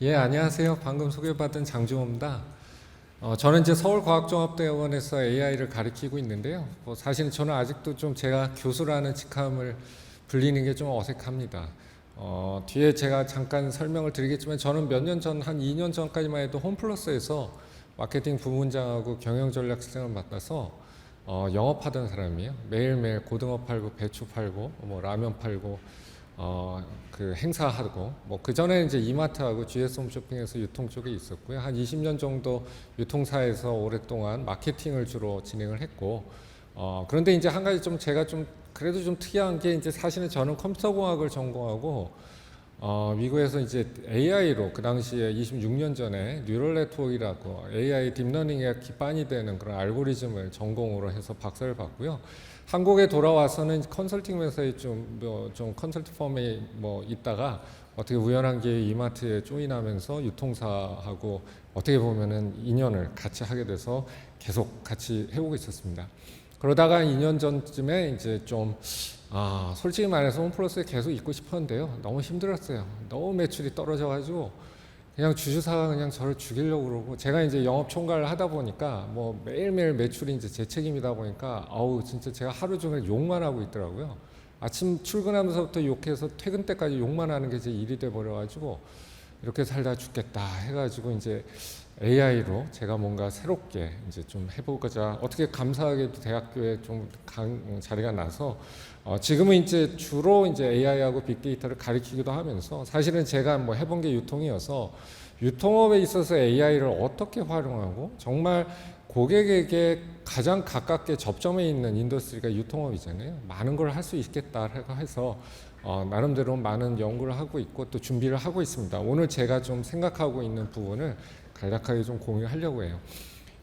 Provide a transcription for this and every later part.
예, 안녕하세요. 방금 소개받은 장주호입니다. 저는 이제 서울과학종합대학원에서 AI를 가르치고 있는데요. 사실은 저는 아직도 좀 제가 교수라는 직함을 불리는 게 좀 어색합니다. 뒤에 제가 잠깐 설명을 드리겠지만 저는 몇 년 전, 한 2년 전까지만 해도 홈플러스에서 마케팅 부문장하고 경영전략실장을 맡아서 영업하던 사람이에요. 매일매일 고등어 팔고 배추 팔고 뭐 라면 팔고 그 행사하고 뭐 그 전에 이제 이마트하고 GS 홈쇼핑에서 유통 쪽에 있었고요. 한 20년 정도 유통사에서 오랫동안 마케팅을 주로 진행을 했고 그런데 이제 한 가지 좀 제가 좀 그래도 좀 특이한 게 이제 사실은 저는 컴퓨터공학을 전공하고 미국에서 이제 AI로 그 당시에 26년 전에 뉴럴 네트워크라고 AI 딥러닝의 기반이 되는 그런 알고리즘을 전공으로 해서 박사를 받고요. 한국에 돌아와서는 컨설팅 회사에 좀 컨설팅 펌에 뭐 있다가 어떻게 우연한 기회에 이마트에 조인하면서 유통사하고 어떻게 보면은 인연을 같이 하게 돼서 계속 같이 해오고 있었습니다. 그러다가 2년 전쯤에 이제 솔직히 말해서 홈플러스에 계속 있고 싶었는데요. 너무 힘들었어요. 너무 매출이 떨어져가지고 그냥 주주사가 그냥 저를 죽이려고 그러고 제가 이제 영업 총괄을 하다 보니까 뭐 매일매일 매출이 이제 제 책임이다 보니까 진짜 제가 하루 종일 욕만 하고 있더라고요. 아침 출근하면서부터 욕해서 퇴근 때까지 욕만 하는 게 제 일이 돼 버려가지고 이렇게 살다 죽겠다 해가지고 이제 AI로 제가 뭔가 새롭게 이제 좀 해보고자 어떻게 감사하게도 대학교에 자리가 나서 지금은 이제 주로 이제 AI하고 빅데이터를 가리키기도 하면서 사실은 제가 뭐 해본 게 유통이어서 유통업에 있어서 AI를 어떻게 활용하고 정말 고객에게 가장 가깝게 접점에 있는 인더스트리가 유통업이잖아요. 많은 걸 할 수 있겠다 해서 나름대로 많은 연구를 하고 있고 또 준비를 하고 있습니다. 오늘 제가 좀 생각하고 있는 부분을 간략하게 좀 공유하려고 해요.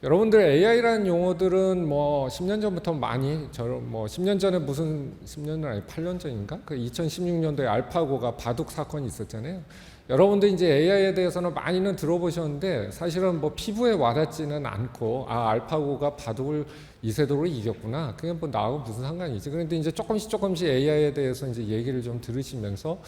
여러분들 AI라는 용어들은 뭐 10년 전부터 많이 10년 전에 10년은 아니 8년 전인가? 그 2016년도에 알파고가 바둑 사건이 있었잖아요. 여러분들 이제 AI에 대해서는 많이는 들어보셨는데 사실은 뭐 피부에 와닿지는 않고 알파고가 바둑을 이세돌로 이겼구나. 그게 뭐 나하고 무슨 상관이지. 그런데 이제 조금씩 AI에 대해서 이제 얘기를 좀 들으시면서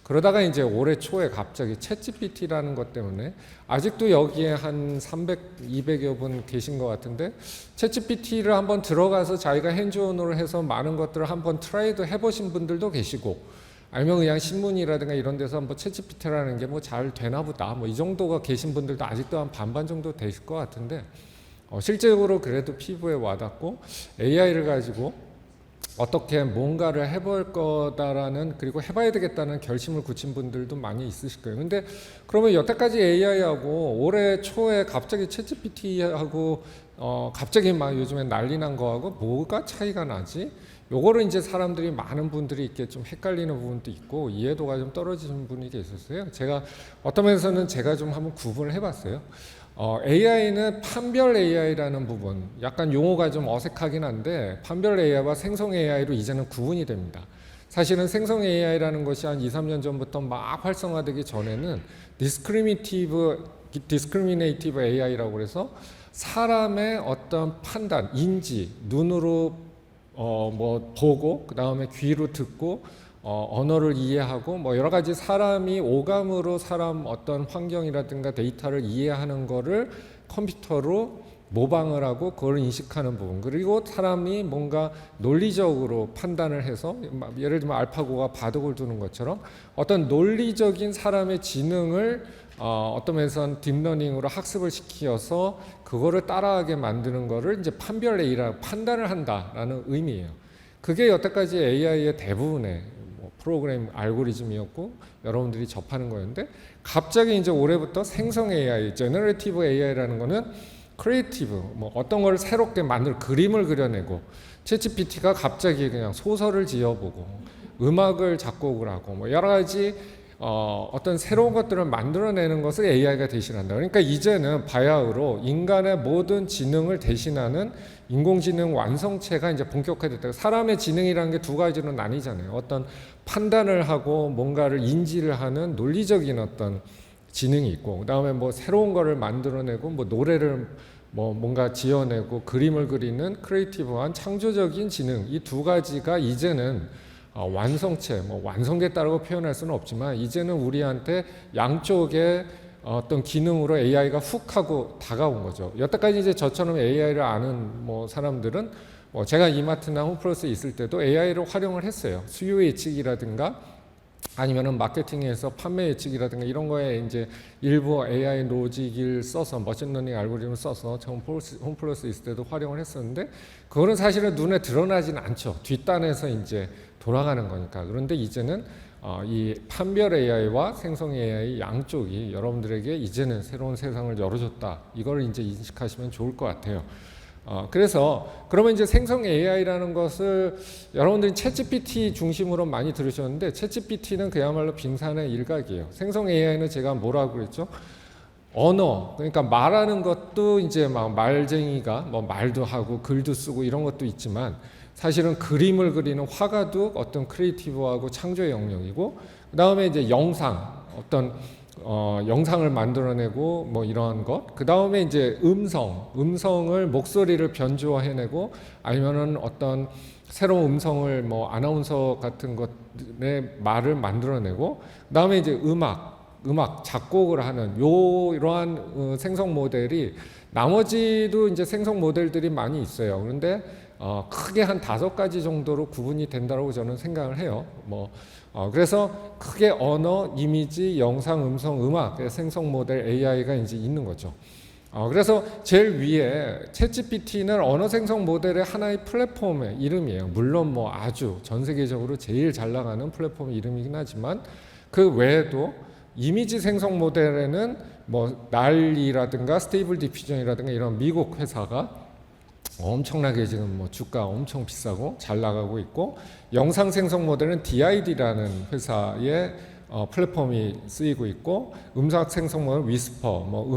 그러다가 이제 올해 초에 갑자기 챗GPT라는 것 때문에 아직도 여기에 한 300, 200여 분 계신 것 같은데 챗GPT를 한번 들어가서 자기가 핸즈온으로 해서 많은 것들을 한번 트라이도 해보신 분들도 계시고 아니면 그냥 신문이라든가 이런 데서 한번 챗GPT라는 게 뭐 잘 되나 보다 뭐 이 정도가 계신 분들도 아직도 한 반반 정도 되실 것 같은데 실제로 그래도 피부에 와닿고 AI를 가지고 어떻게 뭔가를 해볼 거다라는 그리고 해봐야 되겠다는 결심을 굳힌 분들도 많이 있으실 거예요. 근데 그러면 여태까지 AI하고 올해 초에 갑자기 챗GPT하고 갑자기 막 요즘에 난리 난 거하고 뭐가 차이가 나지? 요거를 이제 사람들이 많은 분들이 이렇게 좀 헷갈리는 부분도 있고 이해도가 좀 떨어지는 분이 계셨어요. 제가 어떤 면에서는 제가 좀 한번 구분을 해봤어요. AI는 판별 AI라는 부분, 약간 용어가 좀 어색하긴 한데 판별 AI와 생성 AI로 이제는 구분이 됩니다. 사실은 생성 AI라는 것이 한 2, 3년 전부터 막 활성화되기 전에는 discriminative AI라고 해서 사람의 어떤 판단, 인지, 눈으로 뭐 보고 그 다음에 귀로 듣고 언어를 이해하고 뭐 여러 가지 사람이 오감으로 사람 어떤 환경이라든가 데이터를 이해하는 거를 컴퓨터로 모방을 하고 그걸 인식하는 부분 그리고 사람이 뭔가 논리적으로 판단을 해서 예를 들면 알파고가 바둑을 두는 것처럼 어떤 논리적인 사람의 지능을 어떤 면에서는 딥러닝으로 학습을 시켜서 그거를 따라하게 만드는 거를 이제 판별 AI라고 판단을 한다라는 의미예요. 그게 여태까지 AI의 대부분의 프로그램 알고리즘이었고 여러분들이 접하는 거였는데 갑자기 이제 올해부터 생성 AI, 제너레이티브 AI라는 거는 크리에이티브, 뭐 어떤 걸 새롭게 그림을 그려내고 챗GPT가 갑자기 그냥 소설을 지어보고 음악을 작곡을 하고 뭐 여러 가지 어떤 새로운 것들을 만들어내는 것을 AI가 대신한다. 그러니까 이제는 바야흐로 인간의 모든 지능을 대신하는 인공지능 완성체가 이제 본격화됐다. 사람의 지능이라는 게 두 가지로 나뉘잖아요. 어떤 판단을 하고 뭔가를 인지를 하는 논리적인 어떤 지능이 있고, 그다음에 뭐 새로운 거를 만들어내고 뭐 노래를 뭔가 지어내고 그림을 그리는 크리에이티브한 창조적인 지능 이 두 가지가 이제는 완성체, 완성됐다라고 표현할 수는 없지만 이제는 우리한테 양쪽에 어떤 기능으로 AI가 훅 하고 다가온 거죠. 여태까지 이제 저처럼 AI를 아는 뭐 사람들은 제가 이마트나 홈플러스에 있을 때도 AI를 활용을 했어요. 수요 예측이라든가 아니면은 마케팅에서 판매 예측이라든가 이런 거에 이제 일부 AI 로직을 써서 머신러닝 알고리즘을 써서 처음 홈플러스 있을 때도 활용을 했었는데 그거는 사실은 눈에 드러나지는 않죠. 뒷단에서 이제 돌아가는 거니까. 그런데 이제는 이 판별 AI와 생성 AI 양쪽이 여러분들에게 이제는 새로운 세상을 열어줬다. 이걸 이제 인식하시면 좋을 것 같아요. 그래서 그러면 이제 생성 AI라는 것을 여러분들이 챗GPT 중심으로 많이 들으셨는데 챗GPT는 그야말로 빙산의 일각이에요. 생성 AI는 제가 뭐라고 그랬죠? 언어, 그러니까 말하는 것도 이제 막 말쟁이가 뭐 말도 하고 글도 쓰고 이런 것도 있지만 사실은 그림을 그리는 화가도 어떤 크리에이티브하고 창조의 영역이고 그 다음에 이제 영상, 어떤 영상을 만들어내고 뭐 이러한 것. 그 다음에 이제 음성을 목소리를 변주해내고 아니면은 어떤 새로운 음성을 뭐 아나운서 같은 것의 말을 만들어내고 그 다음에 이제 음악 작곡을 하는 이러한 생성 모델이 나머지도 이제 생성 모델들이 많이 있어요. 그런데 크게 한 5가지 정도로 구분이 된다고 저는 생각을 해요. 그래서 크게 언어, 이미지, 영상, 음성, 음악 생성 모델 AI가 이제 있는 거죠. 그래서 제일 위에 챗GPT는 언어 생성 모델의 하나의 플랫폼의 이름이에요. 물론 뭐 아주 전 세계적으로 제일 잘 나가는 플랫폼 이름이긴 하지만 그 외에도 이미지 생성 모델에는 뭐 날이라든가 스테이블 디퓨전이라든가 이런 미국 회사가 엄청나게 지금 뭐 주가 엄청 비싸고 잘 나가고 있고 영상 생성 모델은 DID라는 회사의 플랫폼이 쓰이고 있고 음악 생성 모델 위스퍼, 뭐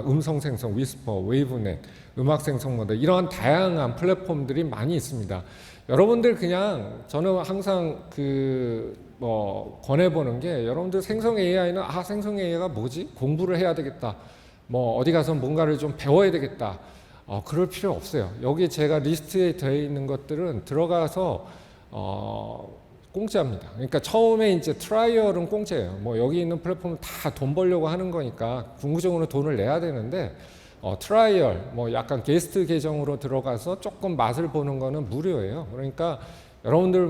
음성 생성 위스퍼, 웨이브넷, 음악 생성 모델 이러한 다양한 플랫폼들이 많이 있습니다. 여러분들 그냥 저는 항상 권해보는 게 여러분들 생성 AI는 생성 AI가 뭐지? 공부를 해야 되겠다. 뭐 어디 가서 뭔가를 좀 배워야 되겠다. 그럴 필요 없어요. 여기 제가 리스트에 되어 있는 것들은 들어가서 공짜입니다. 그러니까 처음에 이제 트라이얼은 공짜예요. 뭐 여기 있는 플랫폼은 다 돈 벌려고 하는 거니까 궁극적으로 돈을 내야 되는데 트라이얼 뭐 약간 게스트 계정으로 들어가서 조금 맛을 보는 거는 무료예요. 그러니까 여러분들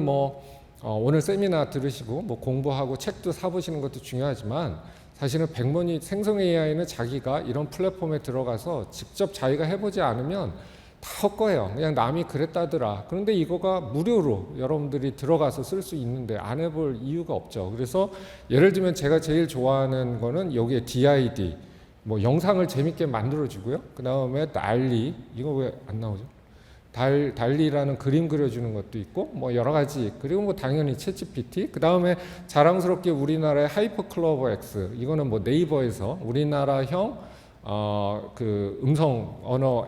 오늘 세미나 들으시고 뭐 공부하고 책도 사보시는 것도 중요하지만 사실은 백문이 생성 AI는 자기가 이런 플랫폼에 들어가서 직접 자기가 해보지 않으면 다 헛거예요. 그냥 남이 그랬다더라. 그런데 이거가 무료로 여러분들이 들어가서 쓸 수 있는데 안 해볼 이유가 없죠. 그래서 예를 들면 제가 제일 좋아하는 거는 여기에 DID 뭐 영상을 재밌게 만들어주고요. 그 다음에 달리 이거 왜 안 나오죠? 달리라는 그림 그려주는 것도 있고 뭐 여러 가지 그리고 뭐 당연히 챗GPT 그 다음에 자랑스럽게 우리나라의 하이퍼클로버 X 이거는 뭐 네이버에서 우리나라형 음성 언어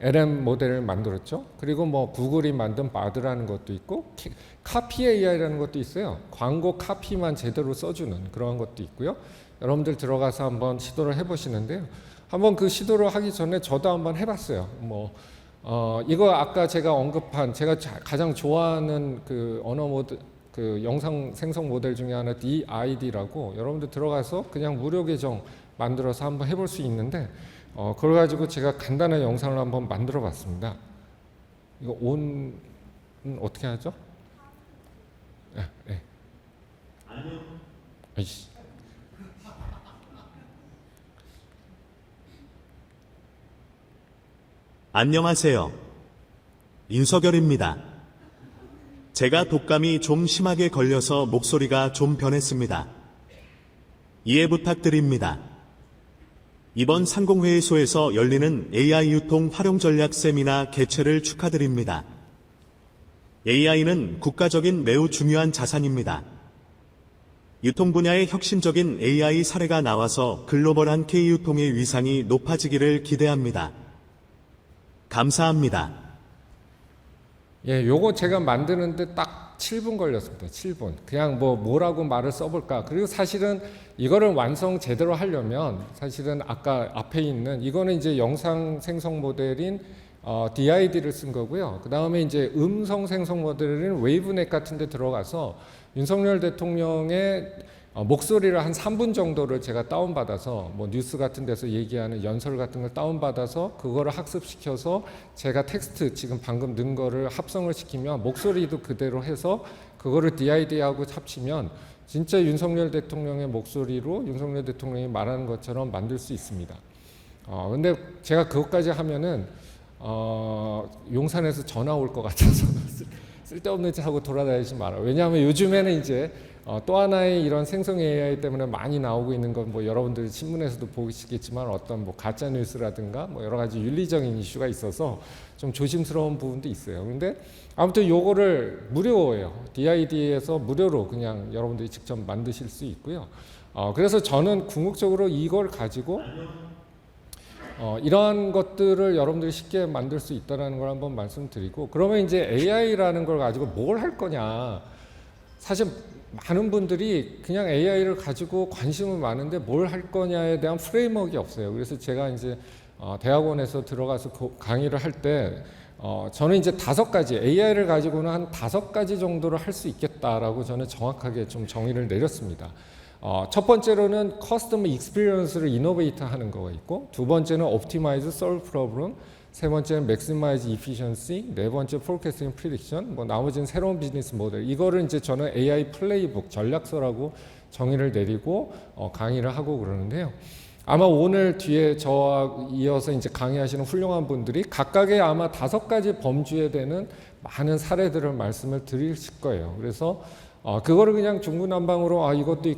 LM 모델을 만들었죠. 그리고 뭐 구글이 만든 바드라는 것도 있고 카피 AI라는 것도 있어요. 광고 카피만 제대로 써주는 그런 것도 있고요. 여러분들 들어가서 한번 시도를 해보시는데요. 한번 그 시도를 하기 전에 저도 한번 해봤어요. 이거 아까 제가 언급한 제가 가장 좋아하는 그 언어 모델, 그 영상 생성 모델 중에 하나 DID라고 여러분들 들어가서 그냥 무료 계정 만들어서 한번 해볼 수 있는데 그걸 가지고 제가 간단한 영상을 한번 만들어 봤습니다. 이거 온은 어떻게 하죠? 네. 안녕. 안녕하세요. 윤석열입니다. 제가 독감이 좀 심하게 걸려서 목소리가 좀 변했습니다. 이해 부탁드립니다. 이번 상공회의소에서 열리는 AI 유통 활용 전략 세미나 개최를 축하드립니다. AI는 국가적인 매우 중요한 자산입니다. 유통 분야의 혁신적인 AI 사례가 나와서 글로벌한 K유통의 위상이 높아지기를 기대합니다. 감사합니다. 예, 요거 제가 만드는데 딱 7분 걸렸습니다. 7분. 그냥 뭐라고 말을 써볼까. 그리고 사실은 이거를 완성 제대로 하려면 사실은 아까 앞에 있는 이거는 이제 영상 생성 모델인 DID를 쓴 거고요. 그 다음에 이제 음성 생성 모델은 웨이브넷 같은 데 들어가서 윤석열 대통령의 목소리를 한 3분 정도를 제가 다운받아서 뭐 뉴스 같은 데서 얘기하는 연설 같은 걸 다운받아서 그거를 학습시켜서 제가 텍스트 지금 방금 넣은 거를 합성을 시키면 목소리도 그대로 해서 그거를 DID하고 합치면 진짜 윤석열 대통령의 목소리로 윤석열 대통령이 말하는 것처럼 만들 수 있습니다. 근데 제가 그것까지 하면은 용산에서 전화 올 것 같아서 쓸데없는 짓 하고 돌아다니지 마라. 왜냐하면 요즘에는 이제 또 하나의 이런 생성 AI 때문에 많이 나오고 있는 건 뭐 여러분들이 신문에서도 보시겠지만 어떤 뭐 가짜 뉴스라든가 뭐 여러 가지 윤리적인 이슈가 있어서 좀 조심스러운 부분도 있어요. 근데 아무튼 요거를 무료예요. DID에서 무료로 그냥 여러분들이 직접 만드실 수 있고요. 그래서 저는 궁극적으로 이걸 가지고 이러한 것들을 여러분들이 쉽게 만들 수 있다는 걸 한번 말씀드리고, 그러면 이제 AI라는 걸 가지고 뭘 할 거냐. 사실 많은 분들이 그냥 AI를 가지고 관심은 많은데 뭘 할 거냐에 대한 프레임워크가 없어요. 그래서 제가 이제 대학원에서 들어가서 강의를 할 때 저는 이제 5가지 AI를 가지고는 한 5가지 정도를 할 수 있겠다라고 저는 정확하게 좀 정의를 내렸습니다. 첫 번째로는 커스터머 익스피리언스를 이노베이트 하는 거가 있고, 두 번째는 옵티마이즈 솔브 프로블럼, 세 번째는 맥시마이즈 이피션시, 네 번째 포캐스팅 프리딕션, 뭐 나머지는 새로운 비즈니스 모델. 이거를 이제 저는 AI 플레이북 전략서라고 정의를 내리고 강의를 하고 그러는데요. 아마 오늘 뒤에 저와 이어서 이제 강의하시는 훌륭한 분들이 각각의 아마 5가지 범주에 되는 많은 사례들을 말씀을 드리실 거예요. 그래서 그거를 그냥 중구난방으로 이것도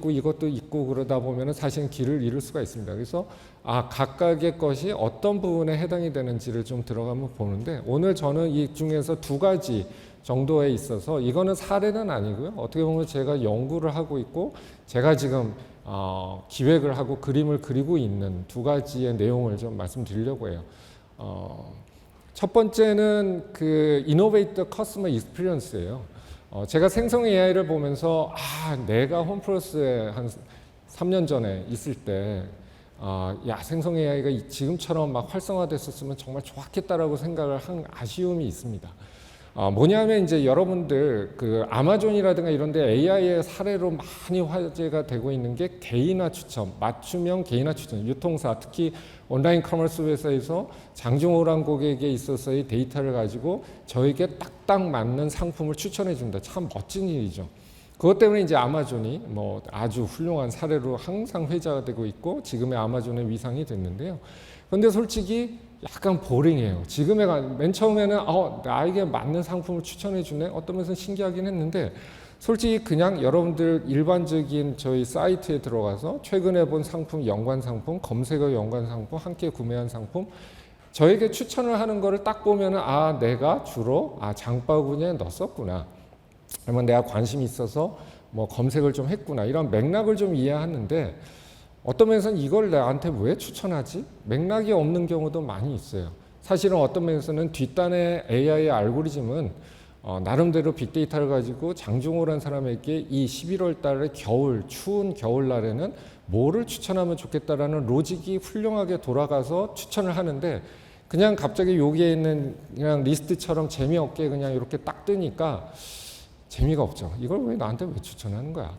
있고 그러다 보면은 사실은 길을 잃을 수가 있습니다. 그래서 각각의 것이 어떤 부분에 해당이 되는지를 좀 들어가면 보는데, 오늘 저는 이 중에서 2가지 정도에 있어서 이거는 사례는 아니고요. 어떻게 보면 제가 연구를 하고 있고 제가 지금 기획을 하고 그림을 그리고 있는 2가지의 내용을 좀 말씀드리려고 해요. 첫 번째는 그 이노베이터 커스터머 익스피리언스예요. 제가 생성 AI를 보면서 내가 홈플러스에 한 3년 전에 있을 때 생성 AI가 지금처럼 막 활성화됐었으면 정말 좋았겠다라고 생각을 한 아쉬움이 있습니다. 뭐냐면 이제 여러분들 그 아마존이라든가 이런 데 AI의 사례로 많이 화제가 되고 있는 게 개인화 추천, 맞춤형 개인화 추천, 유통사, 특히 온라인 커머스 회사에서 장중호란 고객에 있어서의 데이터를 가지고 저에게 딱딱 맞는 상품을 추천해 준다. 참 멋진 일이죠. 그것 때문에 이제 아마존이 뭐 아주 훌륭한 사례로 항상 회자가 되고 있고 지금의 아마존의 위상이 됐는데요. 그런데 솔직히 약간 보링해요. 맨 처음에는 나에게 맞는 상품을 추천해 주네. 어떤 면에서 신기하긴 했는데, 솔직히 그냥 여러분들 일반적인 저희 사이트에 들어가서 최근에 본 상품, 연관 상품, 검색어 연관 상품, 함께 구매한 상품, 저에게 추천을 하는 거를 딱 보면은 내가 주로 장바구니에 넣었었구나. 그러면 내가 관심이 있어서 뭐 검색을 좀 했구나. 이런 맥락을 좀 이해하는데, 어떤 면에서는 이걸 나한테 왜 추천하지? 맥락이 없는 경우도 많이 있어요. 사실은 어떤 면에서는 뒷단의 AI의 알고리즘은 나름대로 빅데이터를 가지고 장중호라는 사람에게 이 11월 달에 추운 겨울날에는 뭐를 추천하면 좋겠다라는 로직이 훌륭하게 돌아가서 추천을 하는데, 그냥 갑자기 여기에 있는 그냥 리스트처럼 재미없게 그냥 이렇게 딱 뜨니까 재미가 없죠. 이걸 왜 나한테 왜 추천하는 거야?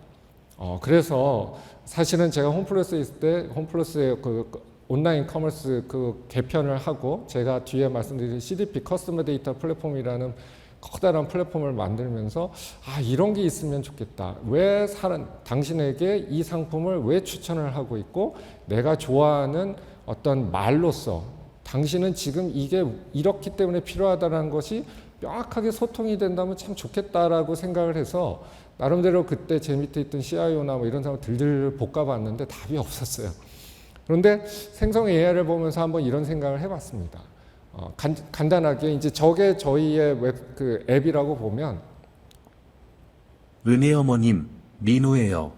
그래서 사실은 제가 홈플러스에 있을 때 홈플러스의 그 온라인 커머스 그 개편을 하고 제가 뒤에 말씀드린 CDP 커스터머 데이터 플랫폼이라는 커다란 플랫폼을 만들면서 이런 게 있으면 좋겠다. 왜 당신에게 이 상품을 왜 추천을 하고 있고 내가 좋아하는 어떤 말로써 당신은 지금 이게 이렇기 때문에 필요하다는 것이 명확하게 소통이 된다면 참 좋겠다라고 생각을 해서 나름대로 그때 제 밑에 있던 CIO나 뭐 이런 사람 들들 볶아봤는데 답이 없었어요. 그런데 생성 AI를 보면서 한번 이런 생각을 해봤습니다. 간단하게 이제 저게 저희의 그 앱이라고 보면, 은혜 어머님, 민호예요.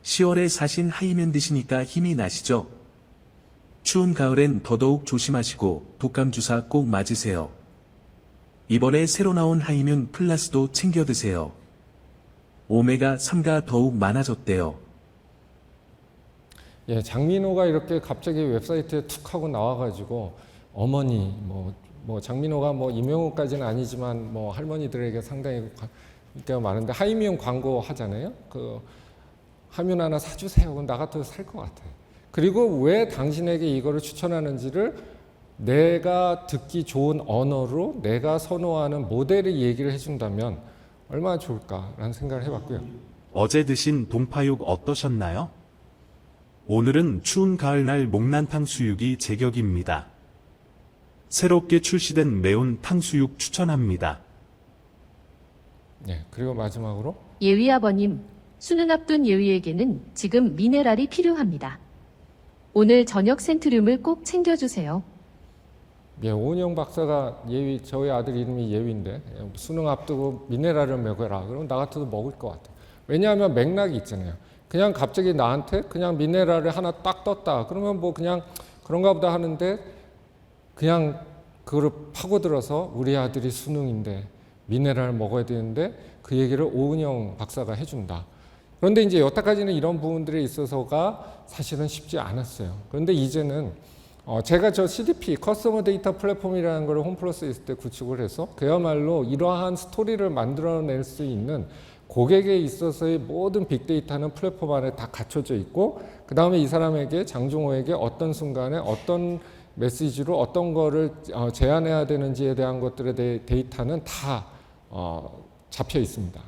10월에 사신 하이면 드시니까 힘이 나시죠? 추운 가을엔 더더욱 조심하시고 독감 주사 꼭 맞으세요. 이번에 새로 나온 하이면 플러스도 챙겨 드세요. 오메가3가 더욱 많아졌대요. 장민호가 이렇게 갑자기 웹사이트에 툭 하고 나와가지고 어머니 뭐 뭐 장민호가 뭐 이명호까지는 아니지만 뭐 할머니들에게 상당히 인기가 많은데 하이미용 광고 하잖아요. 그 하면 하나 사주세요. 그럼 나 같아도 살 것 같아요. 그리고 왜 당신에게 이거를 추천하는지를 내가 듣기 좋은 언어로 내가 선호하는 모델이 얘기를 해준다면 얼마나 좋을까라는 생각을 해봤고요. 어제 드신 동파육 어떠셨나요? 오늘은 추운 가을날 목난 탕수육이 제격입니다. 새롭게 출시된 매운 탕수육 추천합니다. 네, 그리고 마지막으로 예위 아버님, 수능 앞둔 예위에게는 지금 미네랄이 필요합니다. 오늘 저녁 센트륨을 꼭 챙겨주세요. 예, 오은영 박사가 예위, 저희 아들 이름이 예위인데 수능 앞두고 미네랄을 먹여라. 그러면 나 같아도 먹을 것 같아요. 왜냐하면 맥락이 있잖아요. 그냥 갑자기 나한테 그냥 미네랄을 하나 딱 떴다. 그러면 뭐 그냥 그런가 보다 하는데 그냥 그거를 파고들어서 우리 아들이 수능인데 미네랄을 먹어야 되는데 그 얘기를 오은영 박사가 해준다. 그런데 이제 여태까지는 이런 부분들에 있어서가 사실은 쉽지 않았어요. 그런데 이제는 제가 저 CDP, 커스터머 데이터 플랫폼이라는 걸 홈플러스에 있을 때 구축을 해서 그야말로 이러한 스토리를 만들어낼 수 있는 고객에 있어서의 모든 빅데이터는 플랫폼 안에 다 갖춰져 있고 그 다음에 이 사람에게 장종호에게 어떤 순간에 어떤 메시지로 어떤 거를 제안해야 되는지에 대한 것들에 대해 데이터는 다 잡혀 있습니다.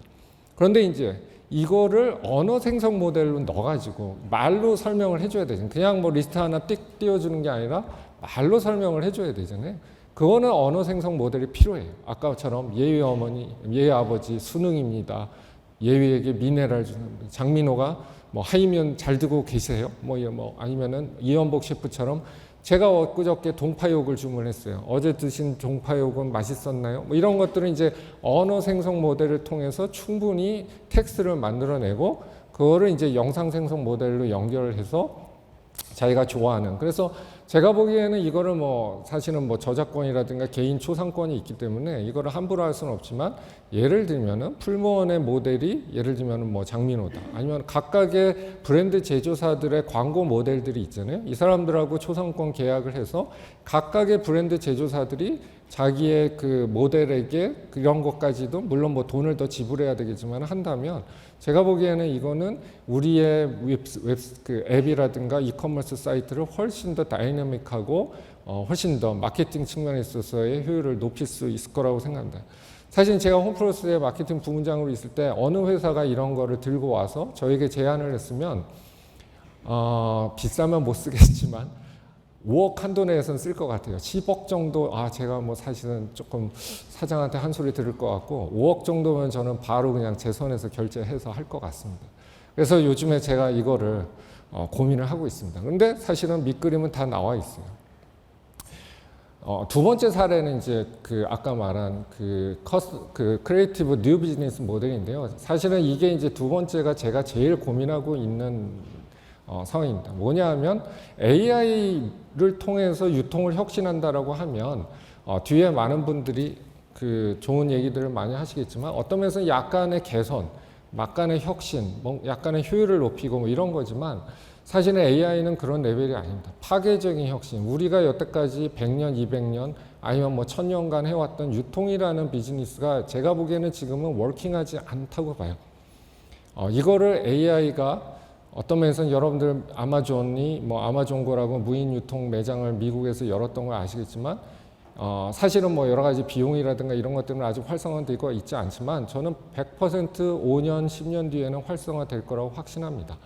그런데 이제 이거를 언어 생성 모델로 넣어가지고 말로 설명을 해줘야 되잖아요. 그냥 뭐 리스트 하나 띡 띄워주는 게 아니라 말로 설명을 해줘야 되잖아요. 그거는 언어 생성 모델이 필요해요. 아까처럼 예위 어머니, 예위 아버지 수능입니다. 예위에게 미네랄 주는 장민호가 뭐 하이면 잘 두고 계세요. 뭐 아니면은 이연복 셰프처럼 제가 엊그저께 동파육을 주문했어요. 어제 드신 동파육은 맛있었나요? 뭐 이런 것들은 이제 언어 생성 모델을 통해서 충분히 텍스트를 만들어내고 그거를 이제 영상 생성 모델로 연결을 해서 자기가 좋아하는. 그래서 제가 보기에는 이거를 뭐 사실은 뭐 저작권이라든가 개인 초상권이 있기 때문에 이거를 함부로 할 수는 없지만 예를 들면은 풀무원의 모델이 예를 들면은 뭐 장민호다. 아니면 각각의 브랜드 제조사들의 광고 모델들이 있잖아요. 이 사람들하고 초상권 계약을 해서 각각의 브랜드 제조사들이 자기의 그 모델에게 그런 것까지도 물론 뭐 돈을 더 지불해야 되겠지만 한다면 제가 보기에는 이거는 우리의 그 앱이라든가 이커머스 사이트를 훨씬 더 다이내믹하고 훨씬 더 마케팅 측면에 있어서의 효율을 높일 수 있을 거라고 생각합니다. 사실 제가 홈플러스의 마케팅 부문장으로 있을 때 어느 회사가 이런 거를 들고 와서 저에게 제안을 했으면 비싸면 못 쓰겠지만 5억 한도 내에서는 쓸 것 같아요. 10억 정도, 제가 뭐 사실은 조금 사장한테 한 소리 들을 것 같고 5억 정도면 저는 바로 그냥 제 손에서 결제해서 할 것 같습니다. 그래서 요즘에 제가 이거를 고민을 하고 있습니다. 그런데 사실은 밑그림은 다 나와 있어요. 두 번째 사례는 이제 그 아까 말한 그 크리에이티브 뉴 비즈니스 모델인데요. 사실은 이게 이제 두 번째가 제가 제일 고민하고 있는 상황입니다. 뭐냐 하면 AI를 통해서 유통을 혁신한다라고 하면 뒤에 많은 분들이 그 좋은 얘기들을 많이 하시겠지만 어떤 면에서는 약간의 개선, 약간의 혁신, 뭐 약간의 효율을 높이고 뭐 이런 거지만 사실은 AI는 그런 레벨이 아닙니다. 파괴적인 혁신, 우리가 여태까지 100년, 200년 아니면 뭐 1000년간 해왔던 유통이라는 비즈니스가 제가 보기에는 지금은 워킹하지 않다고 봐요. 이거를 AI가 어떤 면에서는 여러분들 아마존이 뭐 아마존고라고 무인 유통 매장을 미국에서 열었던 걸 아시겠지만 사실은 뭐 여러 가지 비용이라든가 이런 것 때문에 아직 활성화되고 있지 않지만 저는 100% 5년, 10년 뒤에는 활성화될 거라고 확신합니다.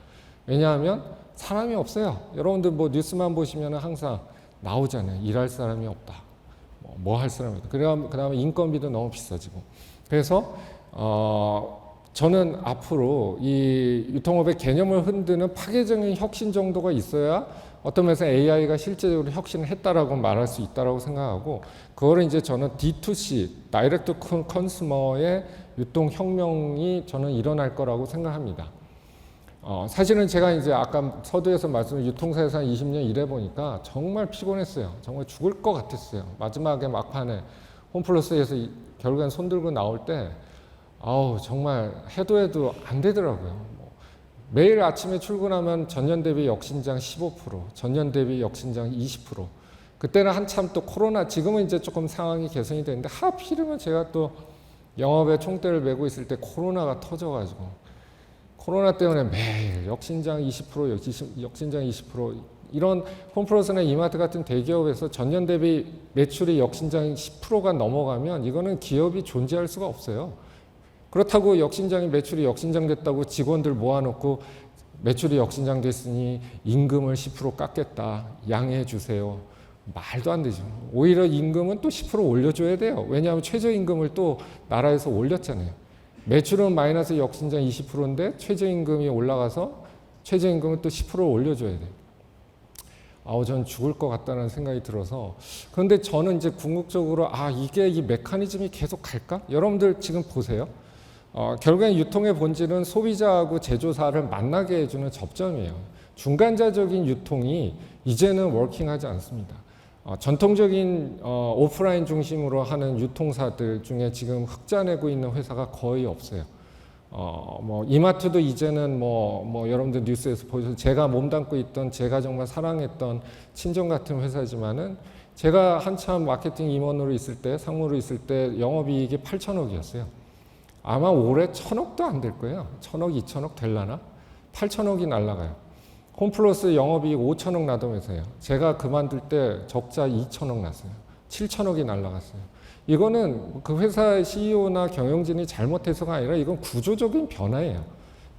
왜냐하면 사람이 없어요. 여러분들 뭐 뉴스만 보시면 항상 나오잖아요. 일할 사람이 없다. 뭐 할 사람이 없다. 그다음에 인건비도 너무 비싸지고. 그래서 저는 앞으로 이 유통업의 개념을 흔드는 파괴적인 혁신 정도가 있어야 어떤 면에서 AI가 실제적으로 혁신을 했다라고 말할 수 있다라고 생각하고 그거를 이제 저는 D2C, 다이렉트 컨슈머의 유통 혁명이 저는 일어날 거라고 생각합니다. 사실은 제가 이제 아까 서두에서 말씀드린 유통사에서 한 20년 일해보니까 정말 피곤했어요. 정말 죽을 것 같았어요. 마지막에 막판에 홈플러스에서 결국엔 손 들고 나올 때 정말 해도 안 되더라고요. 매일 아침에 출근하면 전년 대비 역신장 15%, 전년 대비 역신장 20%. 그때는 한참 또 코로나, 지금은 이제 조금 상황이 개선이 됐는데 하필이면 제가 또 영업에 총대를 메고 있을 때 코로나가 터져가지고 코로나 때문에 매일 역신장 20%, 역신장 20% 이런 홈플러스나 이마트 같은 대기업에서 전년 대비 매출이 역신장 10%가 넘어가면 이거는 기업이 존재할 수가 없어요. 그렇다고 역신장이 매출이 역신장됐다고 직원들 모아놓고 매출이 역신장됐으니 임금을 10% 깎겠다, 양해해 주세요. 말도 안 되죠. 오히려 임금은 또 10% 올려줘야 돼요. 왜냐하면 최저임금을 또 나라에서 올렸잖아요. 매출은 마이너스 역신장 20%인데 최저임금이 올라가서 최저임금은 또 10% 올려줘야 돼요. 전 죽을 것 같다는 생각이 들어서. 그런데 저는 이제 궁극적으로 이게 이 메커니즘이 계속 갈까? 여러분들 지금 보세요. 결국엔 유통의 본질은 소비자하고 제조사를 만나게 해주는 접점이에요. 중간자적인 유통이 이제는 워킹하지 않습니다. 전통적인 오프라인 중심으로 하는 유통사들 중에 지금 흑자 내고 있는 회사가 거의 없어요. 뭐 이마트도 이제는 뭐 여러분들 뉴스에서 보셔서 제가 몸담고 있던, 제가 정말 사랑했던 친정 같은 회사지만은 제가 한참 마케팅 임원으로 있을 때, 상무로 있을 때 영업이익이 8천억이었어요. 아마 올해 1,000억도 안 될 거예요. 1,000억, 2,000억 될라나? 8천억이 날라가요. 홈플러스 영업이익 5천억 나던 회사예요. 제가 그만둘 때 적자 2천억 났어요. 7천억이 날라갔어요. 이거는 그 회사의 CEO나 경영진이 잘못해서가 아니라 이건 구조적인 변화예요.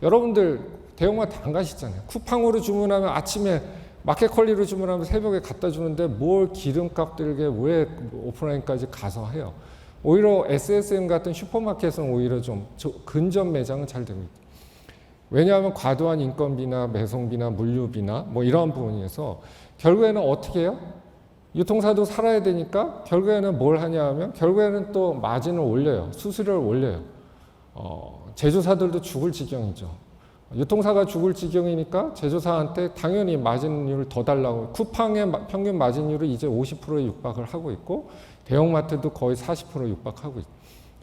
여러분들 대형마트 안 가시잖아요. 쿠팡으로 주문하면 아침에 마켓컬리로 주문하면 새벽에 갖다 주는데 뭘 기름값 들게 왜 오프라인까지 가서 해요. 오히려 SSM 같은 슈퍼마켓은 오히려 좀 근접 매장은 잘 됩니다. 왜냐하면 과도한 인건비나 매송비나 물류비나 뭐 이러한 부분에서 결국에는 어떻게 해요? 유통사도 살아야 되니까 결국에는 뭘 하냐 하면 결국에는 또 마진을 올려요. 수수료를 올려요. 제조사들도 죽을 지경이죠. 유통사가 죽을 지경이니까 제조사한테 당연히 마진율을 더 달라고. 쿠팡의 평균 마진율이 이제 50%에 육박을 하고 있고 대형마트도 거의 40% 육박하고 있어요.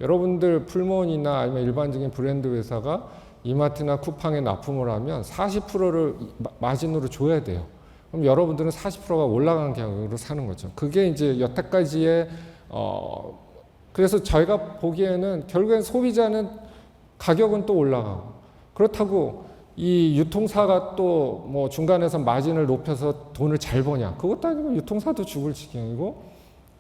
여러분들 풀몬이나 아니면 일반적인 브랜드 회사가 이마트나 쿠팡에 납품을 하면 40%를 마진으로 줘야 돼요. 그럼 여러분들은 40%가 올라간 가격으로 사는 거죠. 그게 이제 여태까지의 그래서 저희가 보기에는 결국엔 소비자는 가격은 또 올라가고 그렇다고 이 유통사가 또 뭐 중간에서 마진을 높여서 돈을 잘 버냐? 그것도 아니고 유통사도 죽을 지경이고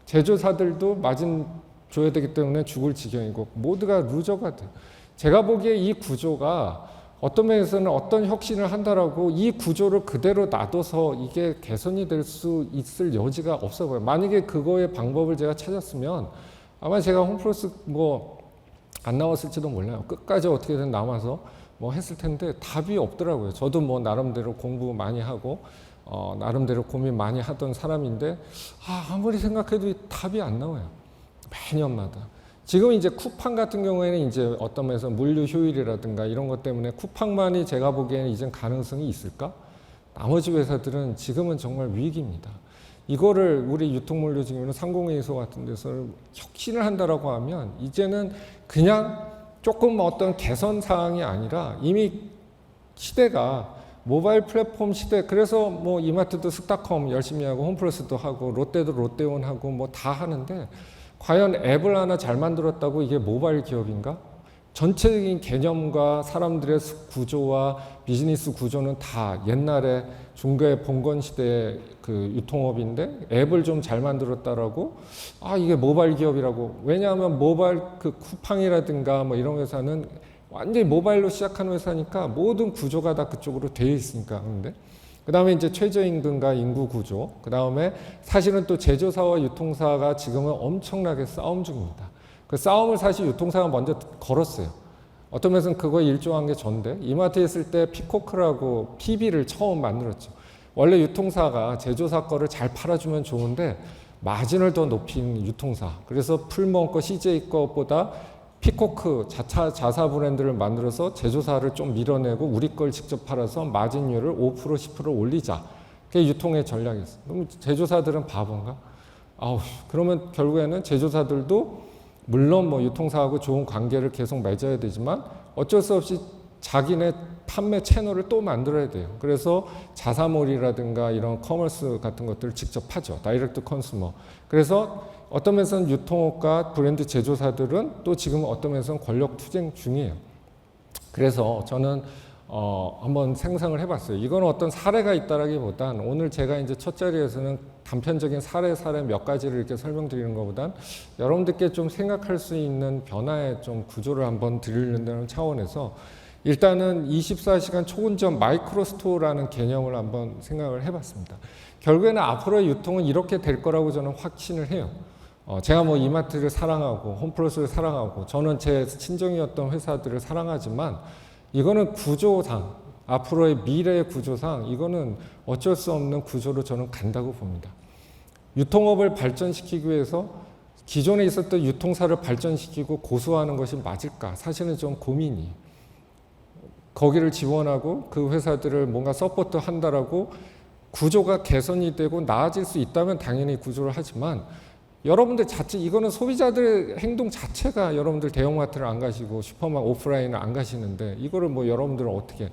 제조사들도 마진 줘야 되기 때문에 죽을 지경이고 모두가 루저가 돼요. 제가 보기에 이 구조가 어떤 면에서는 어떤 혁신을 한다라고 이 구조를 그대로 놔둬서 이게 개선이 될 수 있을 여지가 없어 보여요. 만약에 그거의 방법을 제가 찾았으면 아마 제가 홈플러스 뭐 안 나왔을지도 몰라요. 끝까지 어떻게든 남아서 뭐 했을 텐데 답이 없더라고요. 저도 뭐 나름대로 공부 많이 하고 나름대로 고민 많이 하던 사람인데 아무리 생각해도 답이 안 나와요. 매년마다. 지금 이제 쿠팡 같은 경우에는 이제 어떤 면에서 물류 효율이라든가 이런 것 때문에 쿠팡만이 제가 보기에는 이젠 가능성이 있을까? 나머지 회사들은 지금은 정말 위기입니다. 이거를 우리 유통물류 지금은 상공회의소 같은 데서 혁신을 한다라고 하면 이제는 그냥 조금 어떤 개선 사항이 아니라 이미 시대가 모바일 플랫폼 시대. 그래서 뭐 이마트도 스타컴 열심히 하고 홈플러스도 하고 롯데도 롯데온 하고 뭐 다 하는데 과연 앱을 하나 잘 만들었다고 이게 모바일 기업인가? 전체적인 개념과 사람들의 구조와 비즈니스 구조는 다 옛날에 중개 봉건 시대의 그 유통업인데 앱을 좀 잘 만들었다라고 이게 모바일 기업이라고. 왜냐하면 모바일 그 쿠팡이라든가 뭐 이런 회사는 완전히 모바일로 시작하는 회사니까 모든 구조가 다 그쪽으로 되어 있으니까. 근데 그 다음에 이제 최저임금과 인구 구조, 그 다음에 사실은 또 제조사와 유통사가 지금은 엄청나게 싸움 중입니다. 그 싸움을 사실 유통사가 먼저 걸었어요. 어떤 면에서는 그거에 일조한 게 전데 이마트에 있을 때 피코크라고 PB를 처음 만들었죠. 원래 유통사가 제조사 거를 잘 팔아주면 좋은데 마진을 더 높인 유통사. 그래서 풀몬 거, CJ 거보다 피코크 자사 브랜드를 만들어서 제조사를 좀 밀어내고 우리 걸 직접 팔아서 마진율을 5% 10% 올리자. 그게 유통의 전략이었어요. 그럼 제조사들은 바본가? 그러면 결국에는 제조사들도 물론 뭐 유통사하고 좋은 관계를 계속 맺어야 되지만 어쩔 수 없이 자기네 판매 채널을 또 만들어야 돼요. 그래서 자사몰이라든가 이런 커머스 같은 것들을 직접 하죠. 다이렉트 컨슈머. 그래서 어떤 면에서는 유통업과 브랜드 제조사들은 또 지금 어떤 면에서는 권력 투쟁 중이에요. 그래서 저는 한번 상상을 해봤어요. 이건 어떤 사례가 있다라기보단 오늘 제가 이제 첫 자리에서는 단편적인 사례 몇 가지를 이렇게 설명드리는 것보단 여러분들께 좀 생각할 수 있는 변화의 좀 구조를 한번 드리려는 차원에서 일단은 24시간 초운전 마이크로 스토어라는 개념을 한번 생각을 해봤습니다. 결국에는 앞으로의 유통은 이렇게 될 거라고 저는 확신을 해요. 제가 뭐 이마트를 사랑하고 홈플러스를 사랑하고 저는 제 친정이었던 회사들을 사랑하지만 이거는 구조상 앞으로의 미래의 구조상 이거는 어쩔 수 없는 구조로 저는 간다고 봅니다. 유통업을 발전시키기 위해서 기존에 있었던 유통사를 발전시키고 고수하는 것이 맞을까? 사실은 좀 고민이. 거기를 지원하고 그 회사들을 뭔가 서포트 한다라고 구조가 개선이 되고 나아질 수 있다면 당연히 구조를 하지만 여러분들 자체 이거는 소비자들의 행동 자체가 여러분들 대형마트를 안 가시고 슈퍼마켓 오프라인을 안 가시는데 이거를 뭐 여러분들은 어떻게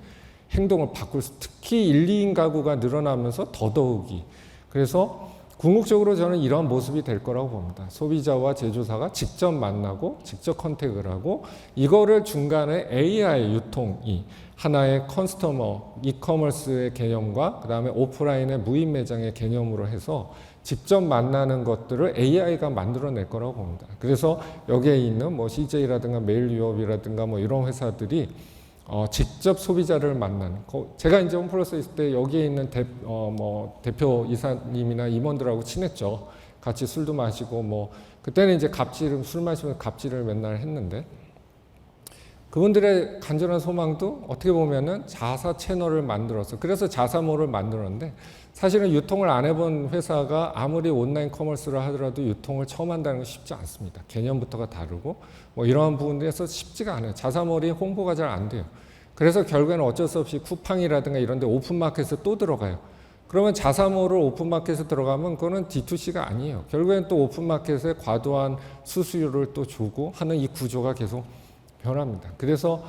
행동을 바꿀 수 특히 1, 2인 가구가 늘어나면서 더더욱이 그래서 궁극적으로 저는 이러한 모습이 될 거라고 봅니다. 소비자와 제조사가 직접 만나고 직접 컨택을 하고 이거를 중간에 AI 유통이 하나의 커스터머 이커머스의 개념과 그 다음에 오프라인의 무인 매장의 개념으로 해서 직접 만나는 것들을 AI가 만들어낼 거라고 봅니다. 그래서 여기에 있는 뭐 CJ라든가 메일유업이라든가 뭐 이런 회사들이 직접 소비자를 만나는. 제가 이제 홈플러스 있을 때 여기에 있는 대표 이사님이나 임원들하고 친했죠. 같이 술도 마시고 뭐 그때는 이제 술 마시면서 갑질을 맨날 했는데 그분들의 간절한 소망도 어떻게 보면은 자사 채널을 만들어서 그래서 자사몰을 만들었는데 사실은 유통을 안 해본 회사가 아무리 온라인 커머스를 하더라도 유통을 처음 한다는 건 쉽지 않습니다. 개념부터가 다르고 뭐 이러한 부분들에서 쉽지가 않아요. 자사몰이 홍보가 잘 안 돼요. 그래서 결국에는 어쩔 수 없이 쿠팡이라든가 이런 데 오픈마켓에 또 들어가요. 그러면 자사몰을 오픈마켓에 들어가면 그거는 D2C가 아니에요. 결국엔 또 오픈마켓에 과도한 수수료를 또 주고 하는 이 구조가 계속 변합니다. 그래서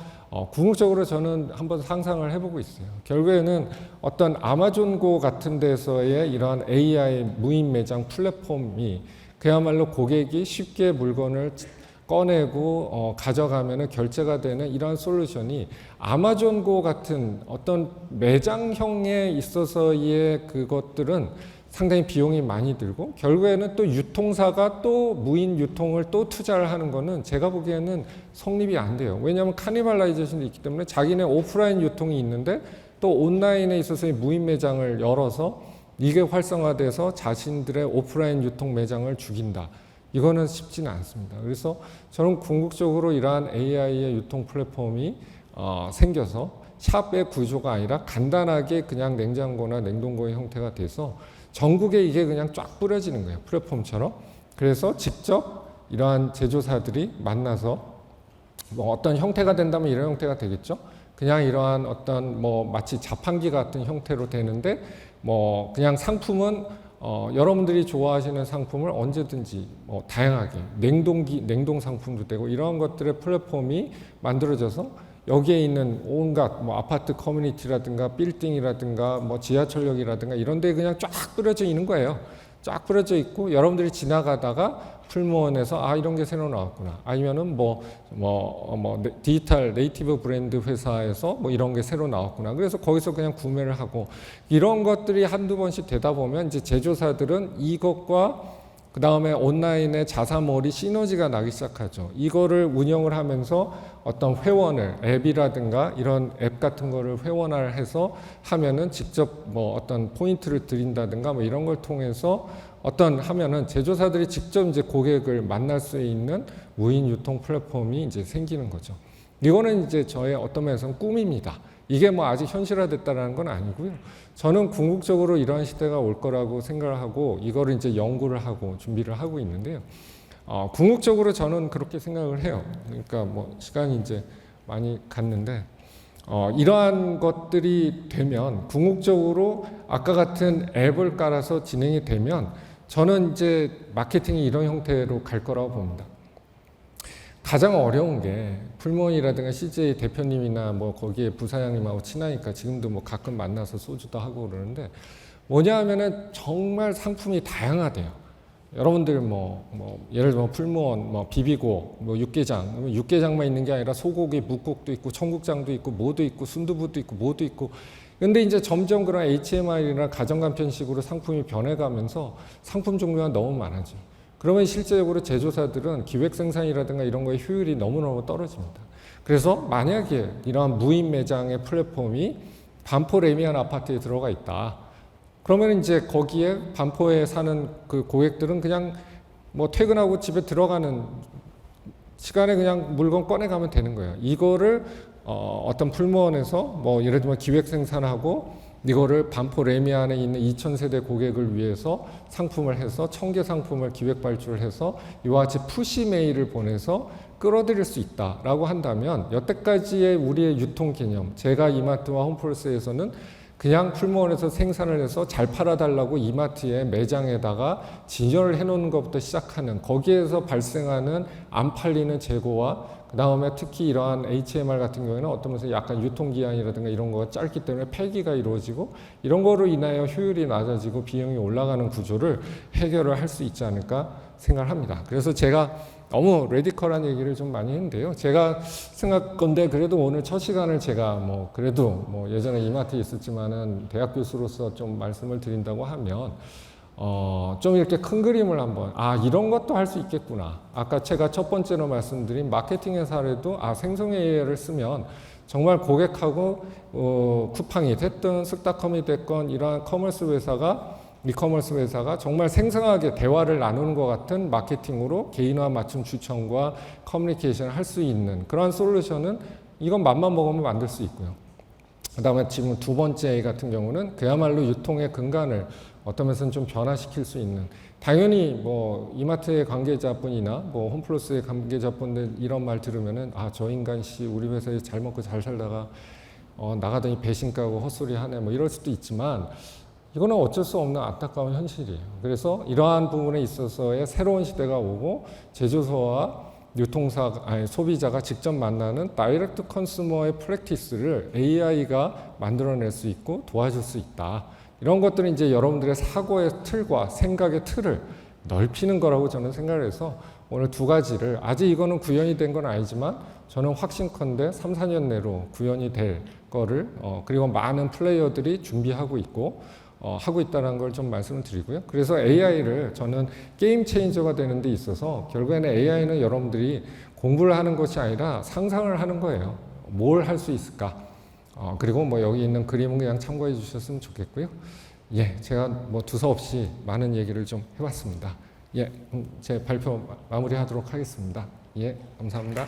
궁극적으로 저는 한번 상상을 해보고 있어요. 결국에는 어떤 아마존고 같은 데서의 이러한 AI 무인 매장 플랫폼이 그야말로 고객이 쉽게 물건을 꺼내고 가져가면 결제가 되는 이러한 솔루션이 아마존고 같은 어떤 매장형에 있어서의 그것들은 상당히 비용이 많이 들고 결국에는 또 유통사가 또 무인 유통을 또 투자를 하는 거는 제가 보기에는 성립이 안 돼요. 왜냐하면 카니발라이제이션이 있기 때문에 자기네 오프라인 유통이 있는데 또 온라인에 있어서의 무인 매장을 열어서 이게 활성화돼서 자신들의 오프라인 유통 매장을 죽인다. 이거는 쉽지는 않습니다. 그래서 저는 궁극적으로 이러한 AI의 유통 플랫폼이 생겨서 샵의 구조가 아니라 간단하게 그냥 냉장고나 냉동고의 형태가 돼서 전국에 이게 그냥 쫙 뿌려지는 거예요. 플랫폼처럼. 그래서 직접 이러한 제조사들이 만나서 뭐 어떤 형태가 된다면 이런 형태가 되겠죠. 그냥 이러한 어떤 뭐 마치 자판기 같은 형태로 되는데 뭐 그냥 상품은 여러분들이 좋아하시는 상품을 언제든지 뭐 다양하게 냉동 상품도 되고 이러한 것들의 플랫폼이 만들어져서 여기에 있는 온갖 뭐 아파트 커뮤니티라든가 빌딩이라든가 뭐 지하철역이라든가 이런 데 그냥 쫙 뿌려져 있는 거예요. 쫙 뿌려져 있고 여러분들이 지나가다가 풀무원에서 이런 게 새로 나왔구나. 아니면은 디지털 네이티브 브랜드 회사에서 뭐 이런 게 새로 나왔구나. 그래서 거기서 그냥 구매를 하고 이런 것들이 한두 번씩 되다 보면 이제 제조사들은 이것과 그 다음에 온라인의 자사몰이 시너지가 나기 시작하죠. 이거를 운영을 하면서 어떤 회원을 앱이라든가 이런 앱 같은 거를 회원화를 해서 하면은 직접 뭐 어떤 포인트를 드린다든가 뭐 이런 걸 통해서 하면은 제조사들이 직접 이제 고객을 만날 수 있는 무인 유통 플랫폼이 이제 생기는 거죠. 이거는 이제 저의 어떤 면에서는 꿈입니다. 이게 뭐 아직 현실화됐다라는 건 아니고요. 저는 궁극적으로 이러한 시대가 올 거라고 생각을 하고 이거를 이제 연구를 하고 준비를 하고 있는데요. 궁극적으로 저는 그렇게 생각을 해요. 그러니까 뭐 시간이 이제 많이 갔는데 이러한 것들이 되면 궁극적으로 아까 같은 앱을 깔아서 진행이 되면 저는 이제 마케팅이 이런 형태로 갈 거라고 봅니다. 가장 어려운 게 풀무원이라든가 CJ 대표님이나 뭐 거기에 부사장님하고 친하니까 지금도 뭐 가끔 만나서 소주도 하고 그러는데 뭐냐 하면은 정말 상품이 다양하대요. 여러분들 예를 들면 풀무원, 비비고, 육개장, 육개장만 있는 게 아니라 소고기, 묵국도 있고, 청국장도 있고, 뭐도 있고, 순두부도 있고, 뭐도 있고. 근데 이제 점점 그런 HMI나 가정간편식으로 상품이 변해가면서 상품 종류가 너무 많아져. 그러면 실제적으로 제조사들은 기획 생산이라든가 이런 거의 효율이 너무너무 떨어집니다. 그래서 만약에 이러한 무인 매장의 플랫폼이 반포 레미안 아파트에 들어가 있다. 그러면 이제 거기에 반포에 사는 그 고객들은 그냥 뭐 퇴근하고 집에 들어가는 시간에 그냥 물건 꺼내가면 되는 거예요. 이거를 어떤 풀무원에서 뭐 예를 들면 기획 생산하고 이거를 반포 레미안에 있는 2000세대 고객을 위해서 상품을 해서 1000개 상품을 기획 발주를 해서 이와 같이 푸시 메일을 보내서 끌어들일 수 있다라고 한다면 여태까지의 우리의 유통 개념, 제가 이마트와 홈플러스에서는 그냥 풀무원에서 생산을 해서 잘 팔아달라고 이마트의 매장에다가 진열을 해놓는 것부터 시작하는 거기에서 발생하는 안 팔리는 재고와 그 다음에 특히 이러한 HMR 같은 경우에는 어떤 면에서 약간 유통기한이라든가 이런 거가 짧기 때문에 폐기가 이루어지고 이런 거로 인하여 효율이 낮아지고 비용이 올라가는 구조를 해결을 할 수 있지 않을까 생각을 합니다. 그래서 제가 너무 레디컬한 얘기를 좀 많이 했는데요. 제가 생각건데 그래도 오늘 첫 시간을 제가 그래도 예전에 이마트에 있었지만은 대학 교수로서 좀 말씀을 드린다고 하면 좀 이렇게 큰 그림을 한번 이런 것도 할 수 있겠구나. 아까 제가 첫 번째로 말씀드린 마케팅의 사례도 생성 AI를 쓰면 정말 고객하고 쿠팡이 됐든 스타컴이 됐건 이러한 커머스 회사가 이커머스 회사가 정말 생생하게 대화를 나누는 것 같은 마케팅으로 개인화 맞춤 추천과 커뮤니케이션을 할 수 있는 그런 솔루션은 이건 맘만 먹으면 만들 수 있고요. 그 다음에 지금 두 번째 A 같은 경우는 그야말로 유통의 근간을 어떤 면에서는 좀 변화시킬 수 있는 당연히 이마트의 관계자분이나 홈플러스의 관계자분들 이런 말 들으면은 저 인간 씨 우리 회사에 잘 먹고 잘 살다가 나가더니 배신 까고 헛소리 하네 이럴 수도 있지만 이거는 어쩔 수 없는 안타까운 현실이에요. 그래서 이러한 부분에 있어서의 새로운 시대가 오고 제조사와 소비자가 직접 만나는 다이렉트 컨슈머의 프랙티스를 AI가 만들어낼 수 있고 도와줄 수 있다. 이런 것들은 이제 여러분들의 사고의 틀과 생각의 틀을 넓히는 거라고 저는 생각을 해서 오늘 두 가지를 아직 이거는 구현이 된 건 아니지만 저는 확신컨대 3, 4년 내로 구현이 될 거를 그리고 많은 플레이어들이 준비하고 있고 하고 있다는 걸 좀 말씀을 드리고요. 그래서 AI를 저는 게임 체인저가 되는 데 있어서 결국에는 AI는 여러분들이 공부를 하는 것이 아니라 상상을 하는 거예요. 뭘 할 수 있을까? 그리고 여기 있는 그림은 그냥 참고해 주셨으면 좋겠고요. 제가 두서없이 많은 얘기를 좀 해봤습니다. 제 발표 마무리하도록 하겠습니다. 감사합니다.